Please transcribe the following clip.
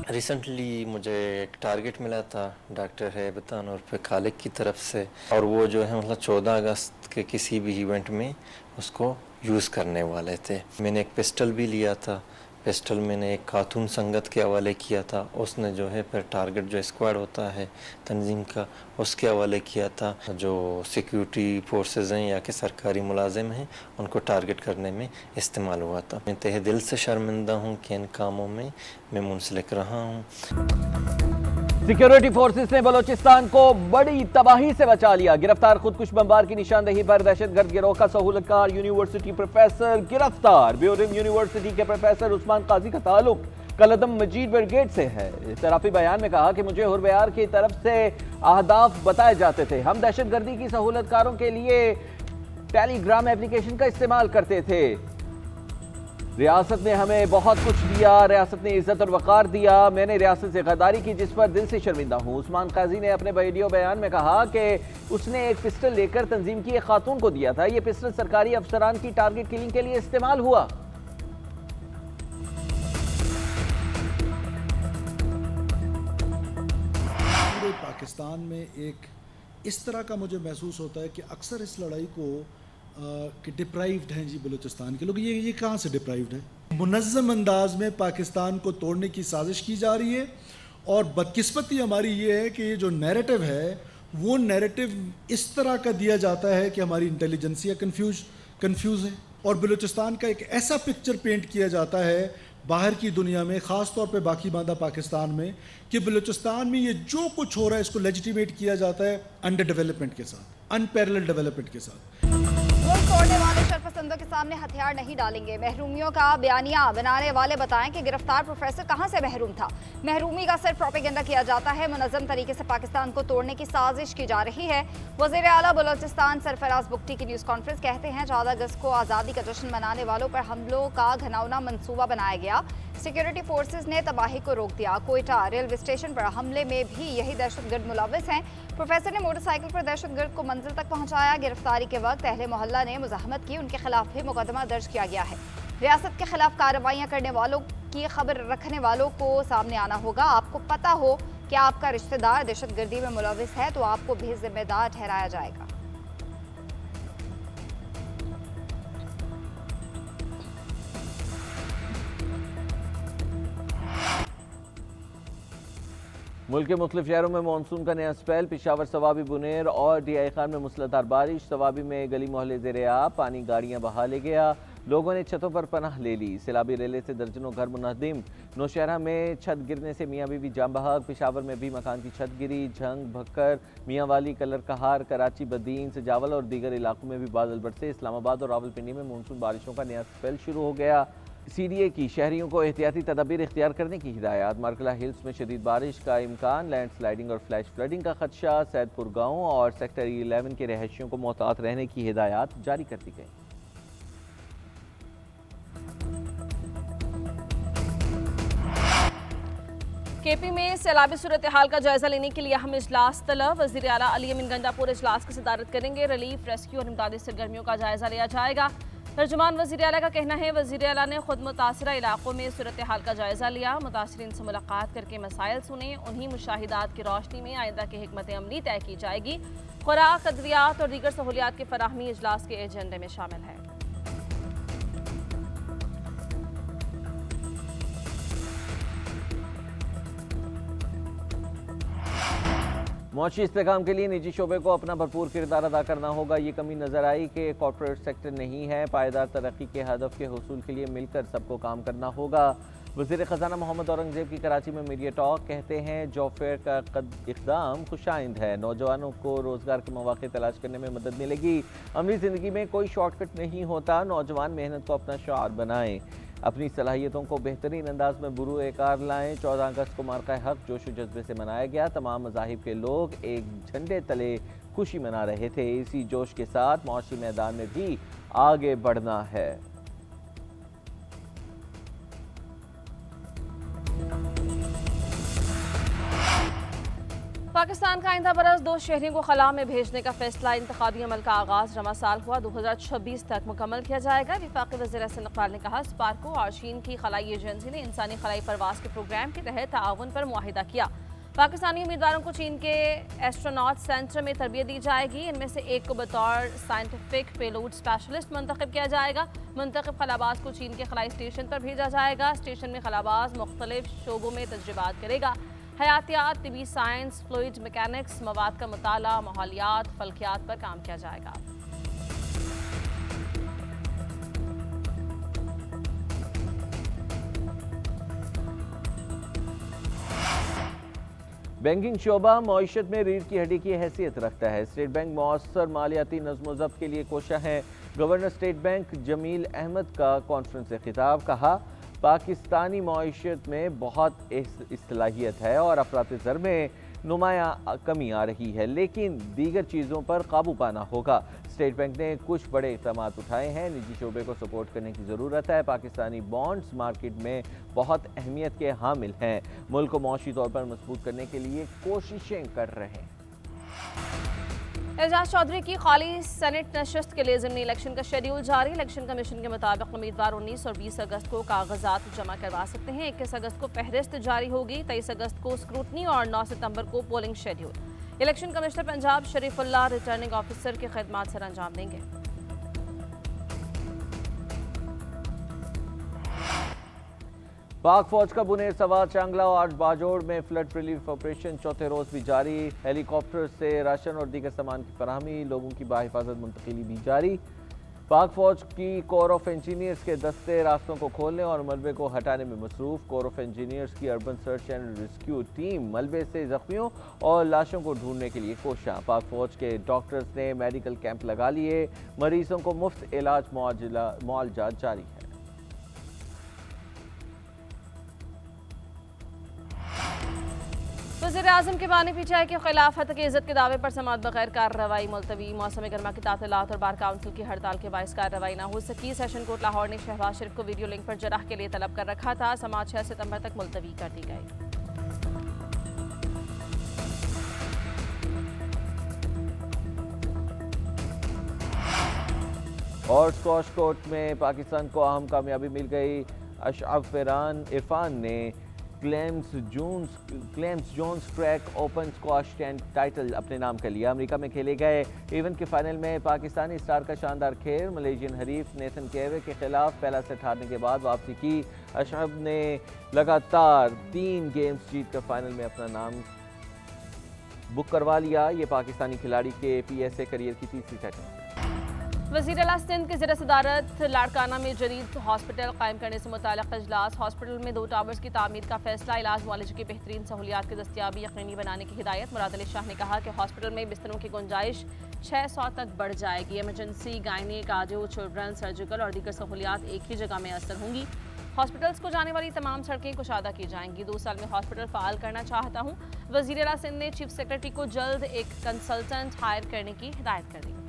Recently मुझे एक target मिला था डॉक्टर हैबतान और पे खालिक की तरफ से, और वो जो है मतलब 14 अगस्त के किसी भी इवेंट में उसको यूज़ करने वाले थे। मैंने एक पिस्टल भी लिया था। पिस्टल मैंने एक खातून संगत के हवाले किया था। उसने जो है फिर टारगेट जो स्क्वाड होता है तंजीम का उसके हवाले किया था। जो सिक्योरिटी फोर्सेस हैं या कि सरकारी मुलाजिम हैं उनको टारगेट करने में इस्तेमाल हुआ था। मैं तहे दिल से शर्मिंदा हूँ कि इन कामों में मैं मुंसलिक रहा हूँ। सिक्योरिटी फोर्सेस ने बलोचिस्तान को बड़ी तबाही से बचा लिया। गिरफ्तार खुदकुश बमबार की निशानदेही पर दहशतगर्द गिरोह का सहूलतकार यूनिवर्सिटी प्रोफेसर गिरफ्तार। ब्योरिम यूनिवर्सिटी के प्रोफेसर उस्मान काजी का ताल्लुक कलदम मजीद ब्रिगेड से है। इतराफी बयान में कहा कि मुझे हुरबयार की तरफ से अहदाफ बताए जाते थे। हम दहशतगर्दी की सहूलतकारों के लिए टेलीग्राम एप्लीकेशन का इस्तेमाल करते थे। रियासत ने हमें बहुत कुछ दिया, रियासत ने इज्जत और वक़ार दिया। मैंने रियासत से गद्दारी की जिस पर दिल से शर्मिंदा हूँ। उस्मान काजी ने अपने वीडियो बयान में कहा कि उसने एक पिस्टल लेकर तंजीम की एक खातून को दिया था। यह पिस्टल सरकारी अफसरान की टारगेट किलिंग के लिए इस्तेमाल हुआ। पूरे पाकिस्तान में एक इस तरह का मुझे महसूस होता है कि अक्सर इस लड़ाई को कि डिप्राइव्ड हैं जी बलूचिस्तान के लोग। ये कहाँ से डिप्राइव्ड है? मुनज़्ज़म अंदाज में पाकिस्तान को तोड़ने की साजिश की जा रही है। और बदकिस्मती हमारी ये है कि ये जो नैरेटिव है वो नैरेटिव इस तरह का दिया जाता है कि हमारी इंटेलिजेंसिया कंफ्यूज है और बलूचिस्तान का एक ऐसा पिक्चर पेंट किया जाता है बाहर की दुनिया में, ख़ास तौर पे बाकी बांदा पाकिस्तान में, कि बलूचिस्तान में ये जो कुछ हो रहा है इसको लेजिटिमेट किया जाता है अंडर डेवलपमेंट के साथ, अनपैरेलल डेवलपमेंट के साथ। मुल्क तोड़ने वाले शरपसंदों के सामने हथियार नहीं डालेंगे। महरूमियों का बयानिया बनाने वाले बताएं कि गिरफ्तार प्रोफेसर कहां से महरूम था। महरूमी का सिर्फ प्रोपेगेंडा किया जाता है। मुनज़्ज़म तरीके से पाकिस्तान को तोड़ने की साजिश की जा रही है। वज़ीर आला बलूचिस्तान सरफराज बुगटी की न्यूज़ कॉन्फ्रेंस कहते हैं 14 अगस्त को आज़ादी का जश्न मनाने वालों पर हमलों का घनौना मंसूबा बनाया गया। सिक्योरिटी फोर्सेज ने तबाही को रोक दिया। कोयटा रेलवे स्टेशन पर हमले में भी यही दहशतगर्द मुलव्विस हैं। प्रोफेसर ने मोटरसाइकिल पर दहशतगर्द को मंजिल तक पहुंचाया। गिरफ्तारी के वक्त अहले मोहल्ला ने मुज़ाहमत की। उनके खिलाफ भी मुकदमा दर्ज किया गया है। रियासत के खिलाफ कार्रवाइयां करने वालों की खबर रखने वालों को सामने आना होगा। आपको पता हो कि आपका रिश्तेदार दहशतगर्दी में मुलव्विस है तो आपको भी जिम्मेदार ठहराया जाएगा। मुल्क के मुख्तलिफ शहरों में मानसून का नया स्पेल। पिशावर, सवाबी, बुनेर और डीआई खान में मुसलधार बारिश। सवाबी में गली मोहल्ले ज़ेरे आब, पानी गाड़ियां बहा ले गया। लोगों ने छतों पर पनाह ले ली। सैलाबी रेले से दर्जनों घर मुनहदिम। नौशहरा में छत गिरने से मियाँ बीवी जाम बहक। पिशावर में भी मकान की छत गिरी। झंग, भक्कर, मियाँ वाली, कलर कहार, कराची, बदीन, सजावल और दीगर इलाकों में भी बादल बरसे। इस्लामाबाद और रावलपिंडी में मानसून बारिशों का नया स्पेल शुरू हो गया। CDA की शहरियों को एहतियाती तदाबीर इख्तियार करने की हिदायत। मार्कला हिल्स में शदीद बारिश का इम्कान। लैंड स्लाइडिंग और फ्लैश फ्लडिंग का खदशा। सैदपुर गाँव और सेक्टर 11 के रहायशियों को मोहतात रहने की हिदायत जारी कर दी गई। KP में सैलाबी सूरत हाल का जायजा लेने के लिए अहम इजलास तलब। वज़ीर आला अली अमीन गंडापुर इजलास की सदारत करेंगे। रिलीफ, रेस्क्यू और इमदादी सरगर्मियों का जायजा लिया जाएगा। तर्जुमान वज़ीर आला का कहना है वज़ीर आला ने खुद मुतासरा इलाकों में सूरत हाल का जायजा लिया। मुतासरीन से मुलाकात करके मसाइल सुने। उन्हीं मुशाहिदात की रोशनी में आइंदा की हिकमत अमली तय की जाएगी। खुराक, अद्वियात और दीगर सहूलियात की फराहमी इजलास के एजेंडे में शामिल है। मुआशी इस्तेकाम के लिए निजी शोबे को अपना भरपूर किरदार अदा करना होगा। ये कमी नजर आई कि कॉर्पोरेट सेक्टर नहीं है। पायदार तरक्की के हदफ के हुसूल के लिए मिलकर सबको काम करना होगा। वज़ीर ख़जाना मोहम्मद औरंगज़ेब की कराची में मीडिया टॉक। कहते हैं जॉब फेयर का इक़दाम खुशाइंद है। नौजवानों को रोज़गार के मौक़े तलाश करने में मदद मिलेगी। अमली ज़िंदगी में कोई शॉर्टकट नहीं होता। नौजवान मेहनत को अपना शार बनाएं। अपनी सलाहियतों को बेहतरीन अंदाज में बुरूए कार लाएं। 14 अगस्त को मार्का हक जोश व जज्बे से मनाया गया। तमाम मज़ाहिब के लोग एक झंडे तले खुशी मना रहे थे। इसी जोश के साथ मुआशी मैदान में भी आगे बढ़ना है। पाकिस्तान का आइंदा बरस 2 शहरियों को खला में भेजने का फैसला। इंतखाबी अमल का आगाज रमा साल हुआ 2026 तक मुकम्मल किया जाएगा। वफाकी वज़ीर अहसन इक़बाल ने कहा, स्पार्को और चीन की खलाई एजेंसी ने इंसानी खलाई परवास के प्रोग्राम के तहत ताउन पर मुआहिदा किया। पाकिस्तानी उम्मीदवारों को चीन के एस्ट्रोनॉट सेंटर में तरबियत दी जाएगी। इनमें से एक को बतौर साइंटिफिक पेलोड स्पेशलिस्ट मुंतखब किया जाएगा। मुंतखब खलाबाज को चीन के खलाई स्टेशन पर भेजा जाएगा। स्टेशन में खलाबाज मुख्तलिफ शोबों में तजर्बात करेगा। हयातियात, तिबी साइंस, फ्लूइड मैकेनिक्स, मवाद का मुताला, माहौलियात, फल्कियात पर काम किया जाएगा। बैंकिंग शोबा मईशत में रीढ़ की हड्डी की हैसियत रखता है। स्टेट बैंक मौसर मालियाती नज़्म ज़ब्त के लिए कोशा है। Governor State Bank Jameel Ahmad का कॉन्फ्रेंस से खिताब, कहा पाकिस्तानी मईशत में बहुत इस्लाहियत है और अफरात ज़र में नुमाया कमी आ रही है, लेकिन दीगर चीज़ों पर काबू पाना होगा। स्टेट बैंक ने कुछ बड़े इक़दाम उठाए हैं। निजी शोबे को सपोर्ट करने की ज़रूरत है। पाकिस्तानी बॉन्ड्स मार्केट में बहुत अहमियत के हामिल हैं। मुल्क को मौशी तौर पर मजबूत करने के लिए कोशिशें कर रहे हैं। एजाज चौधरी की खाली सेनेट नशस्त के लिए ज़िमनी इलेक्शन का शेड्यूल जारी। इलेक्शन कमीशन के मुताबिक उम्मीदवार 19 और 20 अगस्त को कागजात जमा करवा सकते हैं। 21 अगस्त को फहरिस्त जारी होगी। 23 अगस्त को स्क्रूटनी और 9 सितंबर को polling schedule. Election commissioner Punjab Sharifullah returning officer की खिदमत सर अंजाम देंगे। पाक फौज का बुनेर सवार चांगला और बाजोड़ में फ्लड रिलीफ ऑपरेशन चौथे रोज भी जारी। हेलीकॉप्टर से राशन और दीगर सामान की फराहमी, लोगों की बाहिफाजत मुंतकिली भी जारी। पाक फौज की कोर ऑफ इंजीनियर्स के दस्ते रास्तों को खोलने और मलबे को हटाने में मसरूफ। कोर ऑफ इंजीनियर्स की urban search and rescue team मलबे से जख्मियों और लाशों को ढूंढने के लिए कोशा। पाक फौज के डॉक्टर्स ने मेडिकल कैंप लगा लिए। मरीजों को मुफ्त इलाज मुआवजा जारी है। वज़ीर-ए-आज़म के बानी पीछाई के खिलाफ हद की इज्जत के दावे पर समाअत बगैर कार्रवाई मुलतवी। मौसम गर्मा की तातीलात और बार काउंसिल की हड़ताल के बायस कार्रवाई न हो सकी। सेशन कोर्ट लाहौर ने शहबाज शरीफ को वीडियो लिंक पर जराह के लिए तलब कर रखा था। समाअत 6 सितंबर तक मुलतवी कर दी गई। और स्क्वॉश कोर्ट में पाकिस्तान को अहम कामयाबी मिल गई। अशरफ इरफान ने Clems Jones Track Open squash title अपने नाम कर लिया। अमेरिका में खेले गए इवेंट के फाइनल में पाकिस्तानी स्टार का शानदार खेल। मलेशियन हरीफ नेथन केवे के खिलाफ पहला सेट हारने के बाद वापसी की। अशरफ ने लगातार 3 गेम्स जीतकर फाइनल में अपना नाम बुक करवा लिया। ये पाकिस्तानी खिलाड़ी के PSA करियर की तीसरी टाइटल। वज़ीर आला सिंध की ज़ेर सदारत लाड़काना में जदीद हॉस्पिटल कायम करने से मुताल्लिक़ इजलास। हॉस्पिटल में 2 टावर्स की तामीर का फैसला। इलाज मुआलजे की बेहतरीन सहूलियात की दस्तियाबी यकीनी बनाने की हिदायत। मुराद अली शाह ने कहा कि हॉस्पिटल में बिस्तरों की गुंजाइश 600 तक बढ़ जाएगी। Emergency, gynaec, cardio, children, surgical और दीगर सहूलियात एक ही जगह में असर होंगी। हॉस्पिटल्स को जाने वाली तमाम सड़कें कुशादा की जाएंगी। 2 साल में हॉस्पिटल फ़ाल करना चाहता हूँ। वज़ीर आला सिंध ने चीफ सेक्रेटरी को जल्द एक कंसल्टेंट हायर करने की हिदायत कर दी।